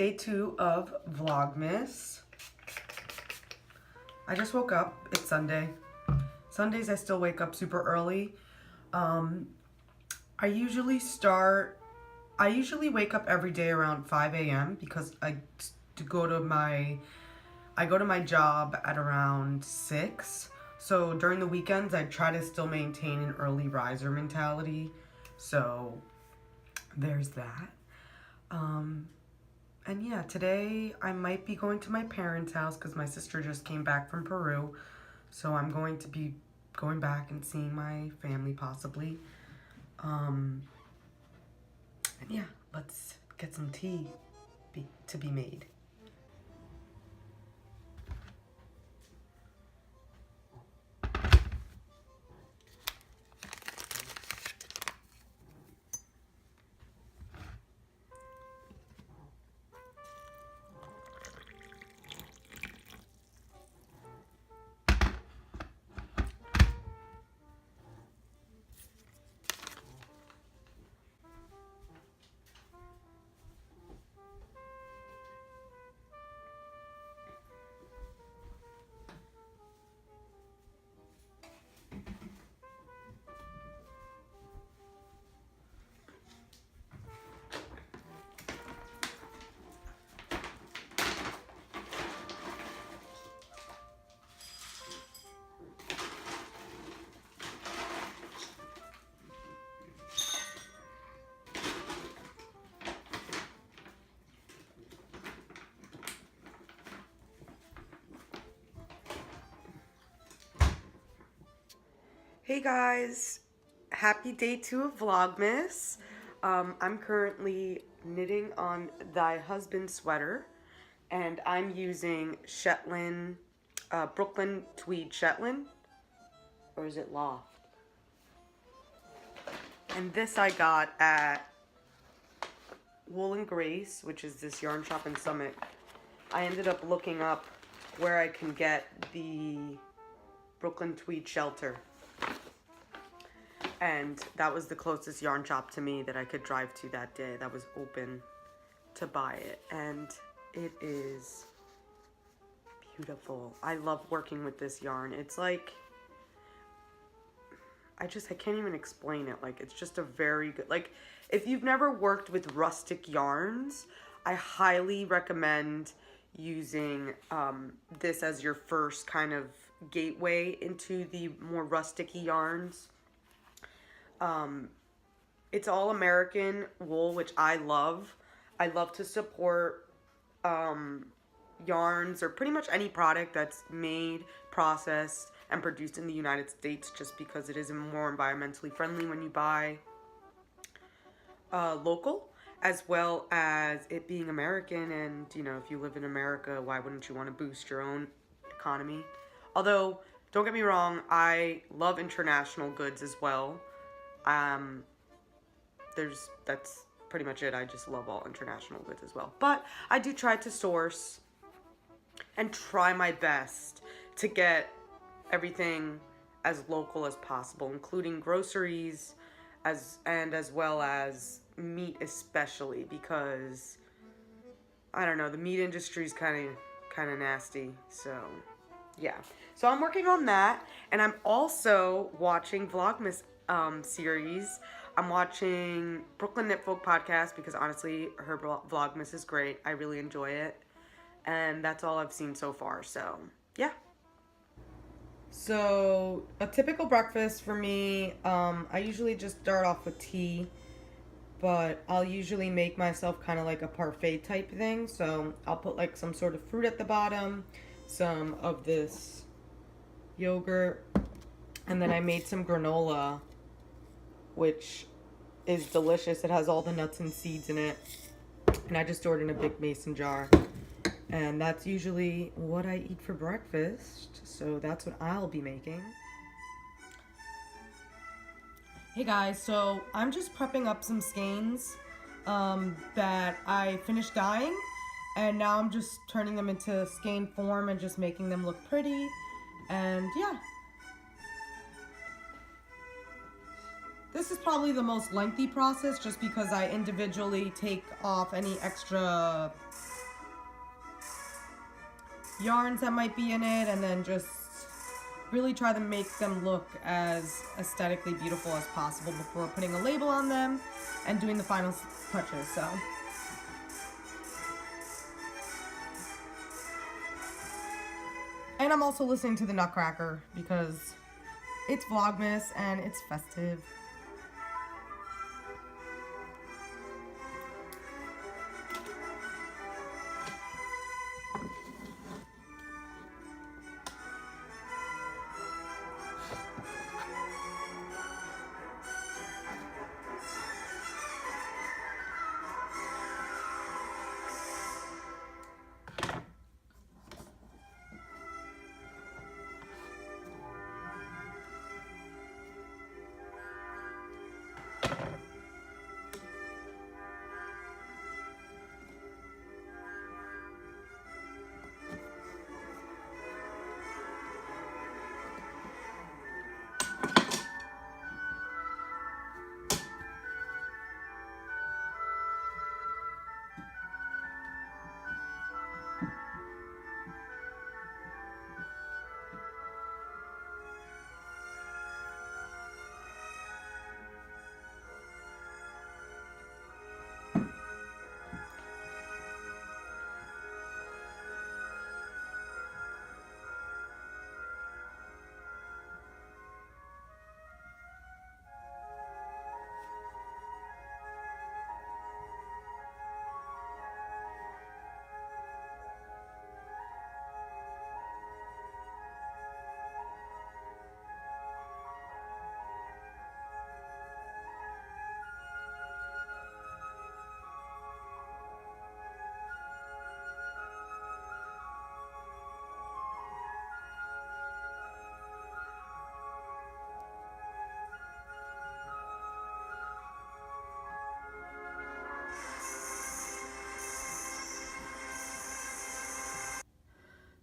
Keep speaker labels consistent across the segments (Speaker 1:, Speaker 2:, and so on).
Speaker 1: day 2 of Vlogmas. I just woke up. It's Sunday. Sundays I still wake up super early. I usually wake up every day around 5 a.m. because I go to my job at around 6. So during the weekends I try to still maintain an early riser mentality. So there's that. And yeah, today I might be going to my parents' house because my sister just came back from Peru. So I'm going to be going back and seeing my family possibly. And yeah, let's get some tea to be made. Hey guys, happy day 2 of Vlogmas. I'm currently knitting on thy husband's sweater, and I'm using Shetland, Brooklyn tweed Shetland, or is it Loft? And this I got at Wool and Grace, which is this yarn shop in Summit. I ended up looking up where I can get the Brooklyn tweed shelter. And that was the closest yarn shop to me that I could drive to that day that was open to buy it. And it is beautiful. I love working with this yarn. It's like, I can't even explain it. Like, it's just a very good, like, if you've never worked with rustic yarns, I highly recommend using this as your first kind of gateway into the more rustic-y yarns. It's all American wool, which I love. I love to support yarns or pretty much any product that's made, processed, and produced in the United States, just because it is more environmentally friendly when you buy local, as well as it being American. And you know, if you live in America, why wouldn't you want to boost your own economy? Although, don't get me wrong, I love international goods as well. That's pretty much it. I just love all international goods as well. But I do try to source and try my best to get everything as local as possible, including groceries as well as meat, especially because I don't know, the meat industry is kind of nasty. So yeah. So I'm working on that, and I'm also watching Vlogmas series. I'm watching Brooklyn Knit Folk podcast because honestly her Vlogmas is great. I really enjoy it, and that's all I've seen so far. So yeah. So a typical breakfast for me, I usually just start off with tea, but I'll usually make myself kind of like a parfait type thing. So I'll put like some sort of fruit at the bottom, some of this yogurt, and then I made some granola, which is delicious. It has all the nuts and seeds in it, and I just stored it in a big mason jar, and that's usually what I eat for breakfast. So that's what I'll be making. Hey guys, so I'm just prepping up some skeins that I finished dyeing, and now I'm just turning them into skein form and just making them look pretty. And yeah, this is probably the most lengthy process just because I individually take off any extra yarns that might be in it, and then just really try to make them look as aesthetically beautiful as possible before putting a label on them and doing the final touches. So and I'm also listening to the Nutcracker because it's Vlogmas and it's festive.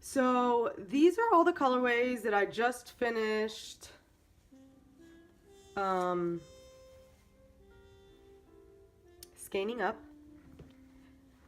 Speaker 1: So these are all the colorways that I just finished scanning up.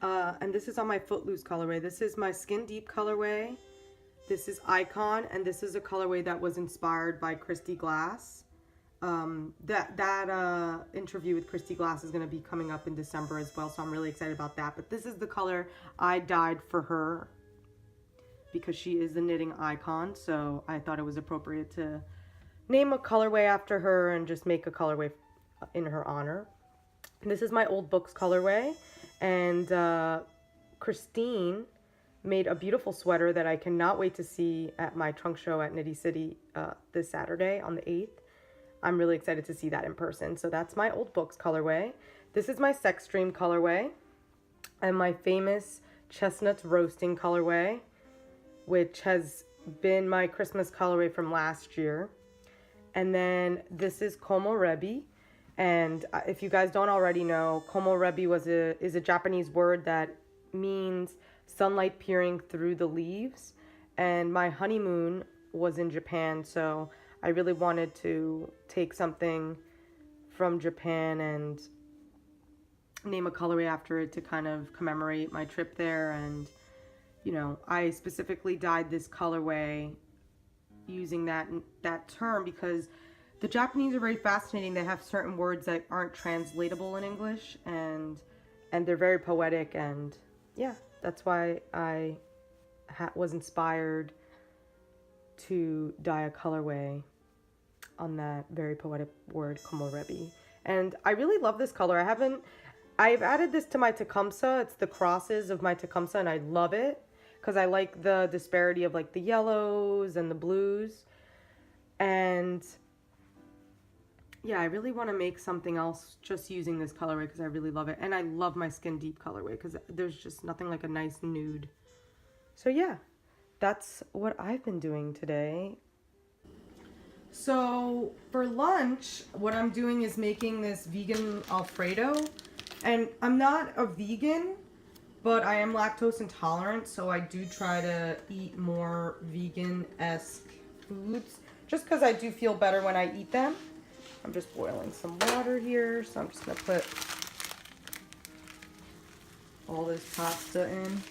Speaker 1: And this is on my Footloose colorway. This is my Skin Deep colorway. This is Icon, and this is a colorway that was inspired by Christy Glass. That interview with Christy Glass is going to be coming up in December as well, so I'm really excited about that. But this is the color I dyed for her because she is the knitting icon, so I thought it was appropriate to name a colorway after her and just make a colorway in her honor. And this is my Old Books colorway, and Christine made a beautiful sweater that I cannot wait to see at my trunk show at Nitty City this Saturday on the 8th. I'm really excited to see that in person. So that's my Old Books colorway. This is my Sex Dream colorway and my famous Chestnuts Roasting colorway, which has been my Christmas colorway from last year. And then this is Komorebi. And if you guys don't already know, Komorebi is a Japanese word that means sunlight peering through the leaves. And my honeymoon was in Japan, so I really wanted to take something from Japan and name a colorway after it to kind of commemorate my trip there. And you know, I specifically dyed this colorway using that term because the Japanese are very fascinating. They have certain words that aren't translatable in English, and they're very poetic, and yeah, that's why I was inspired to dye a colorway on that very poetic word, Komorebi. And I really love this color. I've added this to my Tecumseh. It's the crosses of my Tecumseh, and I love it because I like the disparity of like the yellows and the blues. And yeah, I really want to make something else just using this colorway because I really love it. And I love my Skin Deep colorway because there's just nothing like a nice nude. So yeah, that's what I've been doing today. So for lunch, what I'm doing is making this vegan Alfredo. And I'm not a vegan, but I am lactose intolerant, so I do try to eat more vegan-esque foods just because I do feel better when I eat them. I'm just boiling some water here, so I'm just going to put all this pasta in.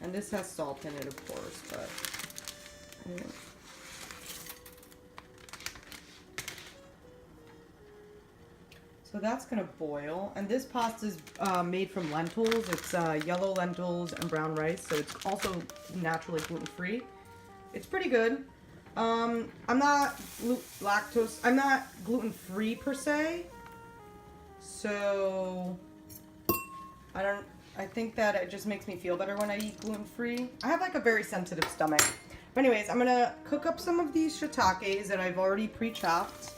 Speaker 1: And this has salt in it, of course, but... Yeah. So that's gonna boil, and this pasta is made from lentils. It's yellow lentils and brown rice, so it's also naturally gluten-free. It's pretty good. I'm not I'm not gluten-free per se, so I think that it just makes me feel better when I eat gluten-free. I have like a very sensitive stomach. But anyways, I'm gonna cook up some of these shiitakes that I've already pre-chopped.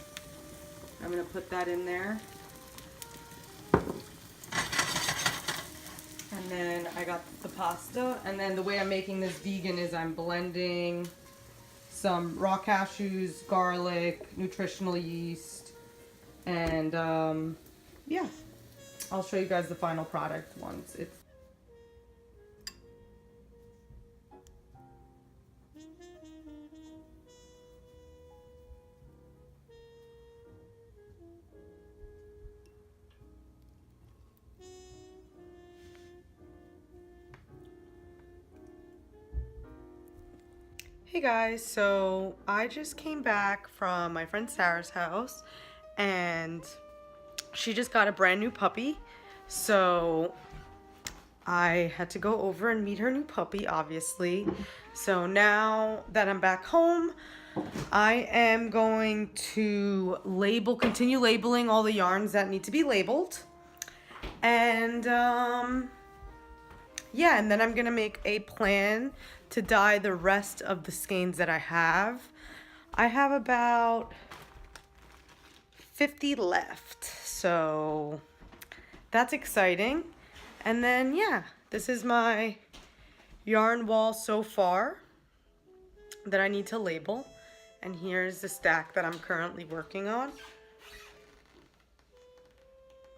Speaker 1: I'm gonna put that in there. And then I got the pasta, and then the way I'm making this vegan is I'm blending some raw cashews, garlic, nutritional yeast, and yeah, I'll show you guys the final product once it's... Hey guys, so I just came back from my friend Sarah's house, and she just got a brand new puppy, so I had to go over and meet her new puppy, obviously. So now that I'm back home, I am going to continue labeling all the yarns that need to be labeled, and yeah, and then I'm gonna make a plan to dye the rest of the skeins that I have. I have about 50 left, so that's exciting. And then yeah, this is my yarn wall so far that I need to label, and here's the stack that I'm currently working on.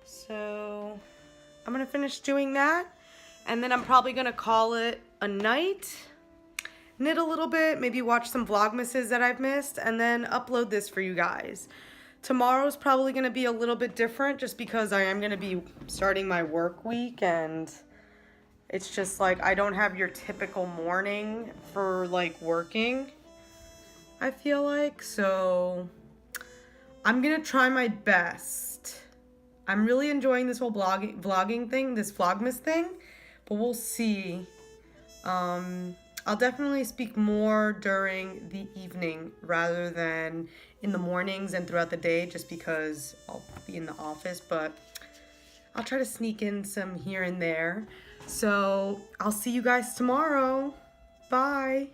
Speaker 1: So I'm gonna finish doing that, and then I'm probably gonna call it a night, knit a little bit, maybe watch some Vlogmases that I've missed, and then upload this for you guys. Tomorrow's probably gonna be a little bit different just because I am gonna be starting my work week, and it's just like I don't have your typical morning for like working, I feel like. So I'm gonna try my best. I'm really enjoying this whole vlogging thing, this Vlogmas thing, but we'll see. I'll definitely speak more during the evening rather than in the mornings and throughout the day, just because I'll be in the office, but I'll try to sneak in some here and there. So I'll see you guys tomorrow. Bye.